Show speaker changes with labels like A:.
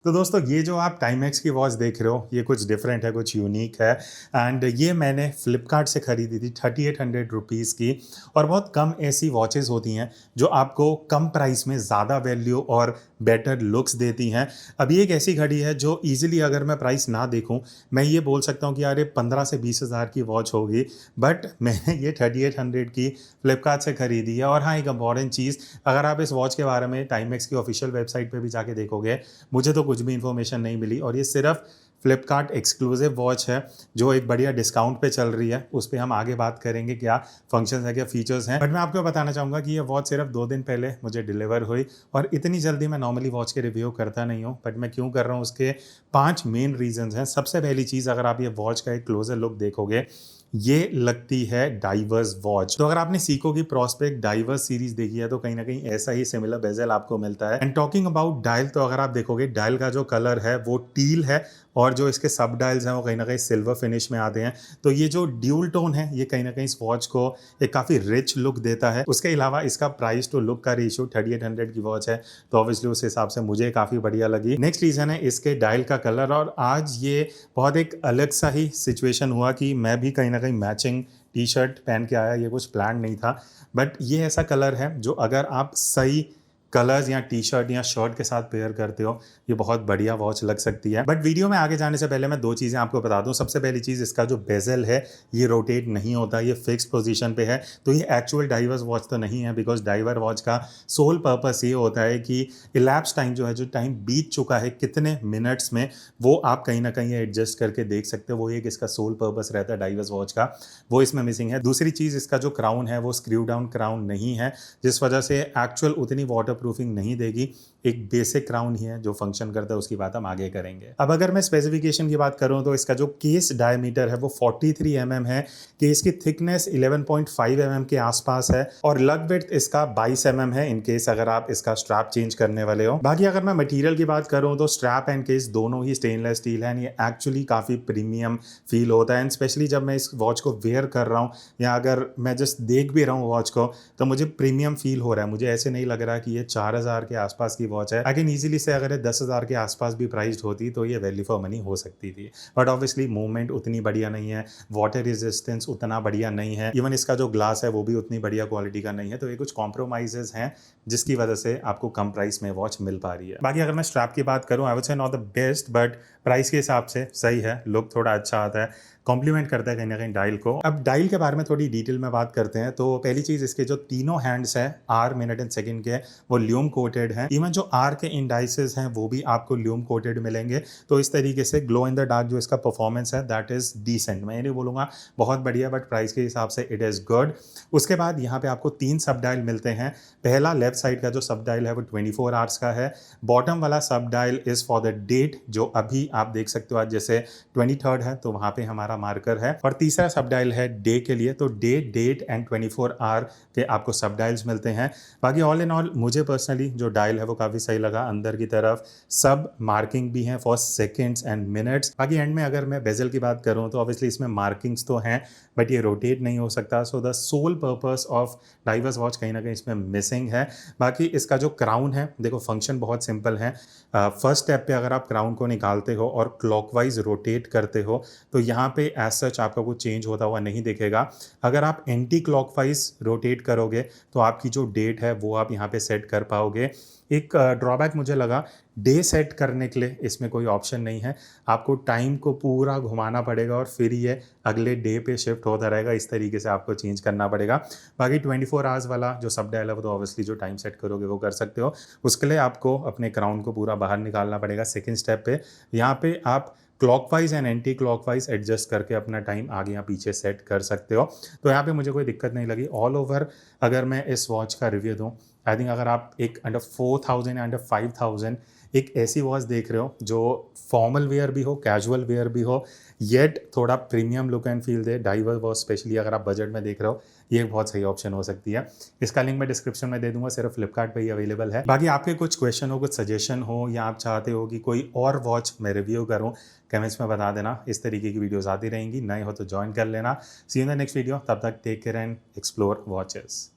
A: तो दोस्तों ये जो आप टाइमेक्स की वॉच देख रहे हो ये कुछ डिफरेंट है, कुछ यूनिक है। एंड ये मैंने फ्लिपकार्ट से ख़रीदी थी 3800 रुपीज़ की। और बहुत कम ऐसी वॉचेस होती हैं जो आपको कम प्राइस में ज़्यादा वैल्यू और बेटर लुक्स देती हैं। अब ये एक ऐसी घड़ी है जो ईजिली अगर मैं प्राइस ना देखूं मैं ये बोल सकता हूँ कि यार ये 15 से 20 हज़ार की वॉच होगी। बट मैंने ये 3800 की फ्लिपकार्ट से ख़रीदी है। और हाँ, एक इम्पॉर्टेंट चीज़, अगर आप इस वॉच के बारे में टाइमेक्स की ऑफिशियल वेबसाइट पे भी जाके देखोगे, मुझे तो कुछ भी इन्फॉर्मेशन नहीं मिली। और ये सिर्फ फ्लिपकार्ट एक्सक्लूसिव वॉच है जो एक बढ़िया डिस्काउंट पे चल रही है। उस पर हम आगे बात करेंगे क्या फंक्शंस है, क्या फीचर्स हैं। बट मैं आपको बताना चाहूँगा कि ये वॉच सिर्फ 2 दिन पहले मुझे डिलीवर हुई। और इतनी जल्दी मैं नॉर्मली वॉच के रिव्यू करता नहीं हूँ, बट मैं क्यों कर रहा हूँ उसके 5 मेन रीजंस हैं। सबसे पहली चीज़, अगर आप ये वॉच का एक क्लोजर लुक देखोगे, ये लगती है डाइवर्स वॉच। तो अगर आपने सीको की प्रोस्पेक्ट डाइवर्स सीरीज देखी है तो कहीं ना कहीं ऐसा ही सिमिलर बेजल आपको मिलता है। एंड टॉकिंग अबाउट डायल, तो अगर आप देखोगे डायल का जो कलर है वो टील है और जो इसके सब डायल्स हैं वो कहीं ना कहीं सिल्वर फिनिश में आते हैं। तो ये जो ड्यूल टोन है ये कहीं ना कहीं इस वॉच को एक काफ़ी रिच लुक देता है। उसके अलावा इसका प्राइस टू लुक का रेशियो 3800 की वॉच है तो ऑब्वियसली उस हिसाब से मुझे काफ़ी बढ़िया लगी। नेक्स्ट रीज़न है इसके डायल का कलर। और आज ये बहुत एक अलग सा ही सिचुएशन हुआ कि मैं भी कहीं ना कहीं मैचिंग टी शर्ट पहन के आया। ये कुछ प्लान नहीं था, बट ये ऐसा कलर है जो अगर आप सही कलर्स या टी शर्ट या शर्ट के साथ पेयर करते हो ये बहुत बढ़िया वॉच लग सकती है। बट वीडियो में आगे जाने से पहले मैं 2 चीज़ें आपको बता दूं। सबसे पहली चीज़, इसका जो बेजल है ये रोटेट नहीं होता, ये फिक्स पोजीशन पे है। तो ये एक्चुअल डाइवर्स वॉच तो नहीं है, बिकॉज डाइवर वॉच का सोल पर्पस ये होता है कि इलैप्स टाइम जो है, जो टाइम बीत चुका है कितने मिनट्स में, वो आप कहीं ना कहीं एडजस्ट करके देख सकते हो। वो एक इसका सोल पर्पस रहता है डाइवर्स वॉच का, वो इसमें मिसिंग है। दूसरी चीज़, इसका जो क्राउन है वो स्क्रू डाउन क्राउन नहीं है, जिस वजह से एक्चुअल उतनी वाटर प्रूफिंग नहीं देगी। एक बेसिक क्राउन ही है जो फंक्शन करता है, उसकी बात हम आगे करेंगे। अब अगर मैं स्पेसिफिकेशन की बात करूं तो इसका जो केस डायमीटर है वो 43 mm है। केस की थिकनेस 11.5 mm के आसपास है और लग विड्थ इसका 22 mm है, इन केस अगर आप इसका स्ट्रैप चेंज करने वाले हो। बाकी अगर मैं मटेरियल की बात करूं तो स्ट्रैप एंड केस दोनों ही स्टेनलेस स्टील है। ये एक्चुअली काफ़ी प्रीमियम फील होता है। एंड स्पेशली जब मैं इस वॉच को वेयर कर रहा हूँ या अगर मैं जस्ट देख भी रहा हूँ वॉच को, तो मुझे प्रीमियम फील हो रहा है। मुझे ऐसे नहीं लग रहा कि ये 4000 के आसपास की वॉच है। अगेन ईजिली से अगर ये 10,000 के आसपास भी प्राइस्ड होती तो ये वैल्यू फॉर मनी हो सकती थी। बट ऑब्वियसली मूवमेंट उतनी बढ़िया नहीं है, वाटर रेजिस्टेंस उतना बढ़िया नहीं है, इवन इसका जो ग्लास है वो भी उतनी बढ़िया क्वालिटी का नहीं है। तो ये कुछ कॉम्प्रोमाइजेस हैं जिसकी वजह से आपको कम प्राइस में वॉच मिल पा रही है। बाकी अगर मैं स्ट्रैप की बात करूँ, I would say not the best, but price के हिसाब से सही है। लुक थोड़ा अच्छा आता है, कॉम्प्लीमेंट करता है कहीं ना कहीं डायल को। अब डायल के बारे में थोड़ी डिटेल में बात करते हैं। तो पहली चीज, इसके जो तीनों हैंड्स हैं आर, मिनट एंड सेकंड के, वो ल्यूम कोटेड हैं। इवन जो आर के इंडाइसेस हैं वो भी आपको ल्यूम कोटेड मिलेंगे। तो इस तरीके से ग्लो इन द डार्क जो इसका परफॉर्मेंस है दैट इज डिसेंट। मैं ये नहीं बोलूंगा बहुत बढ़िया, बट प्राइस के हिसाब से इट इज गुड। उसके बाद यहाँ पे आपको 3 सब डायल मिलते हैं। पहला लेफ्ट साइड का जो सब डायल है वो 24 आवर्स का है। बॉटम वाला सब dial is for the date, जो अभी आप देख सकते हो आज जैसे 23rd है तो वहां पे हमारा मार्कर है। और तीसरा सब डायल है डे के लिए, तो डे, डेट एंड 24 आवर के आपको सब डायल्स मिलते हैं। बाकी ऑल इन ऑल मुझे पर्सनली जो डायल है वो काफ़ी सही लगा। अंदर की तरफ सब मार्किंग भी हैं फॉर सेकेंड्स एंड मिनट्स। बाकी एंड में अगर मैं बेजल की बात करूँ तो ऑब्वियसली इसमें मार्किंग्स तो हैं बट ये रोटेट नहीं हो सकता। So the sole purpose of divers watch कहीं ना कहीं इसमें मिसिंग है। बाकी इसका जो क्राउन है, देखो फंक्शन बहुत सिंपल है। फर्स्ट स्टेप पे अगर आप क्राउन को निकालते हो और क्लॉकवाइज रोटेट करते हो तो यहाँ पे एज सच आपका कुछ चेंज होता हुआ नहीं दिखेगा। अगर आप एंटी क्लॉकवाइज रोटेट करोगे तो आपकी जो डेट है वो आप यहाँ पे सेट कर पाओगे। एक ड्रॉबैक मुझे लगा, डे सेट करने के लिए इसमें कोई ऑप्शन नहीं है। आपको टाइम को पूरा घुमाना पड़ेगा और फिर ये अगले डे पे शिफ्ट होता रहेगा। इस तरीके से आपको चेंज करना पड़ेगा। बाकी 24 आवर्स वाला जो सब डायल है वो तो ऑब्वियसली जो टाइम सेट करोगे वो कर सकते हो। उसके लिए आपको अपने क्राउन को पूरा बाहर निकालना पड़ेगा। सेकेंड स्टेप पे यहाँ पे आप clockwise and anti clockwise adjust करके अपना टाइम आगे या पीछे सेट कर सकते हो। तो यहाँ पे मुझे कोई दिक्कत नहीं लगी। ऑल ओवर अगर मैं इस वॉच का रिव्यू दूँ, आई थिंक अगर आप एक अंडर 4000 या अंडर 5000 एक ऐसी वॉच देख रहे हो जो फॉर्मल वेयर भी हो, कैजुअल वेयर भी हो, येट थोड़ा प्रीमियम लुक एंड फील दे, डाइवर वॉच स्पेशली अगर आप बजट में देख रहे हो, ये एक बहुत सही ऑप्शन हो सकती है। इसका लिंक मैं डिस्क्रिप्शन में दे दूंगा, सिर्फ फ्लिपकार्ट पे ही अवेलेबल है। बाकी आपके कुछ क्वेश्चन हो, कुछ सजेशन हो या आप चाहते हो कि कोई और वॉच मैं रिव्यू करूं, कमेंट्स में बता देना। इस तरीके की वीडियोस आती रहेंगी। नए हो तो ज्वाइन कर लेना। See you in the next video. तब तक take care and explore watches.